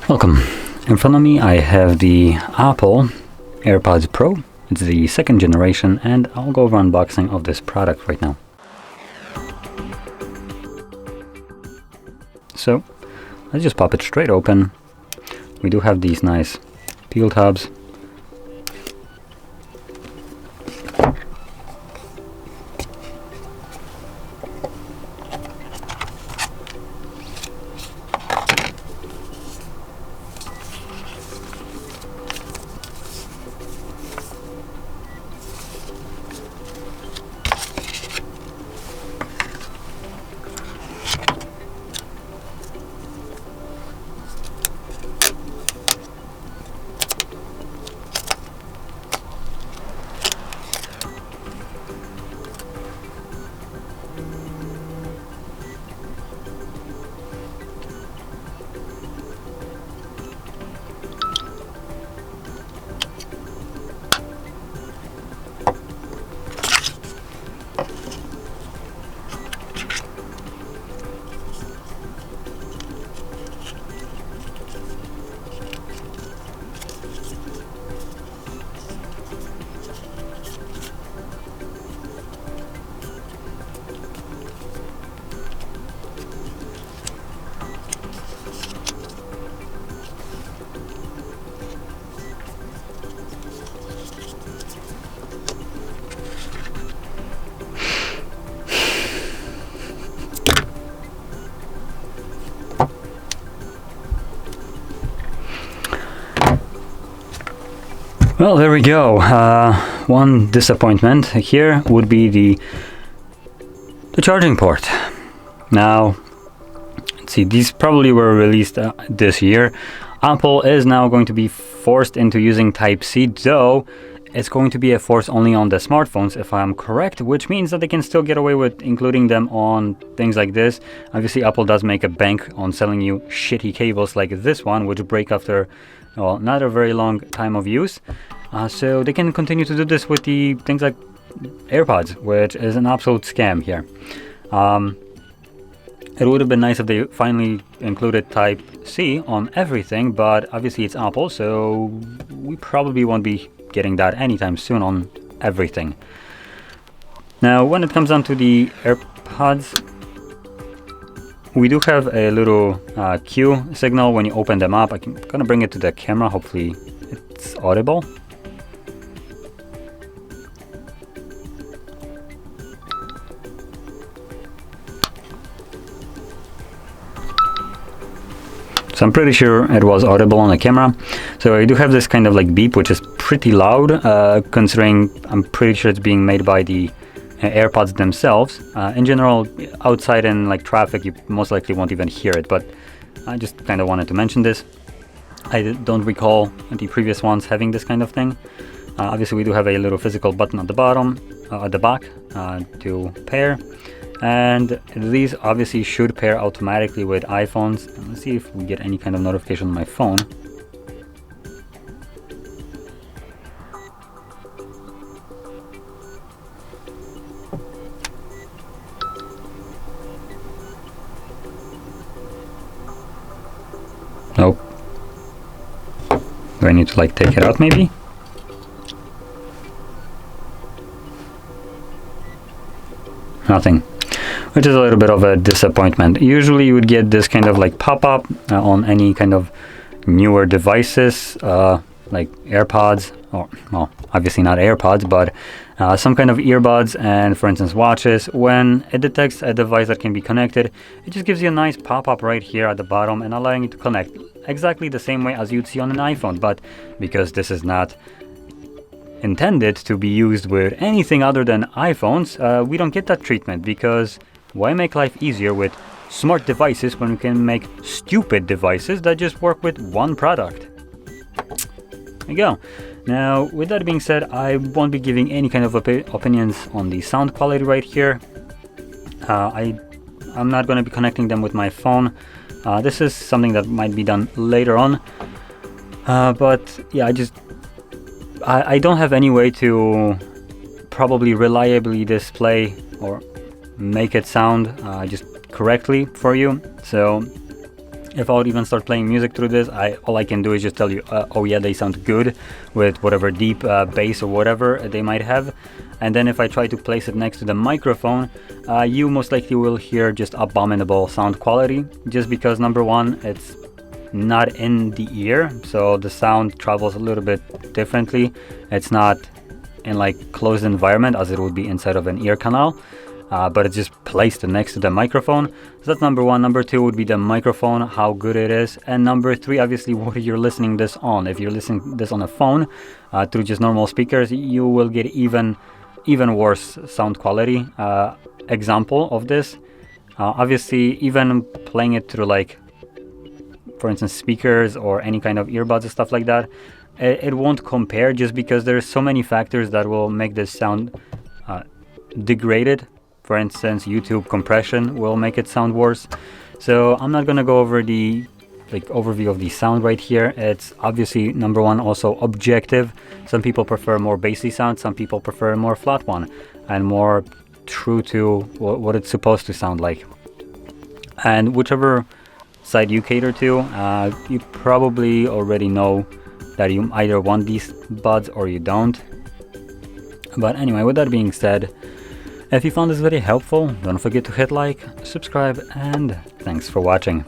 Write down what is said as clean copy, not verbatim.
Welcome. In front of me I have the Apple AirPods Pro. It's the second generation and I'll go over unboxing of this product right now. So let's just pop it straight open. We do have these nice peel tabs. Well, there we go. One disappointment here would be the charging port. Now, let's see, these probably were released this year. Apple is now going to be forced into using Type-C, though it's going to be a force only on the smartphones, if I'm correct, which means that they can still get away with including them on things like this. Obviously, Apple does make a bank on selling you shitty cables like this one, which break after, well, not a very long time of use. So they can continue to do this with the things like AirPods, which is an absolute scam here. It would have been nice if they finally included Type-C on everything, but obviously it's Apple, so we probably won't be getting that anytime soon on everything. Now, when it comes down to the AirPods, we do have a little cue signal when you open them up. I'm gonna bring it to the camera, hopefully it's audible. So I'm pretty sure it was audible on the camera. So I do have this kind of like beep, which is pretty loud, considering I'm pretty sure it's being made by the AirPods themselves. In general, outside in like traffic, you most likely won't even hear it, but I just kind of wanted to mention this. I don't recall the previous ones having this kind of thing. Obviously, we do have a little physical button at the bottom, at the back, to pair. And these obviously should pair automatically with iPhones. Let's see if we get any kind of notification on my phone. Nope. Do I need to like take it out maybe? Nothing. Which is a little bit of a disappointment. Usually you would get this kind of like pop-up on any kind of newer devices, like AirPods, or well, obviously not AirPods, but some kind of earbuds and, for instance, watches. When it detects a device that can be connected, it just gives you a nice pop-up right here at the bottom and allowing you to connect exactly the same way as you'd see on an iPhone. But because this is not intended to be used with anything other than iPhones, we don't get that treatment, because why make life easier with smart devices when we can make stupid devices that just work with one product? There you go. Now, with that being said, I won't be giving any kind of opinions on the sound quality right here. I'm not going to be connecting them with my phone. This is something that might be done later on. But yeah, I don't have any way to probably reliably display or make it sound just correctly for you. So If I would even start playing music through this, all I can do is just tell you, oh yeah, they sound good with whatever deep bass or whatever they might have. And then if I try to place it next to the microphone, you most likely will hear just abominable sound quality, just because number one, it's not in the ear, so the sound travels a little bit differently. It's not in like closed environment as it would be inside of an ear canal. But it's just placed next to the microphone. So that's number one. Number two would be the microphone, how good it is. And number three, obviously, what you're listening this on. If you're listening this on a phone through just normal speakers, you will get even worse sound quality. Example of this, obviously, even playing it through like, for instance, speakers or any kind of earbuds and stuff like that, it won't compare, just because there's so many factors that will make this sound degraded. For instance, YouTube compression will make it sound worse. So I'm not gonna go over the overview of the sound right here. It's obviously, number one, also objective. Some people prefer more bassy sound, some people prefer a more flat one and more true to what it's supposed to sound like. And whichever side you cater to, you probably already know that you either want these buds or you don't. But anyway, with that being said, if you found this video helpful, don't forget to hit like, subscribe, and thanks for watching.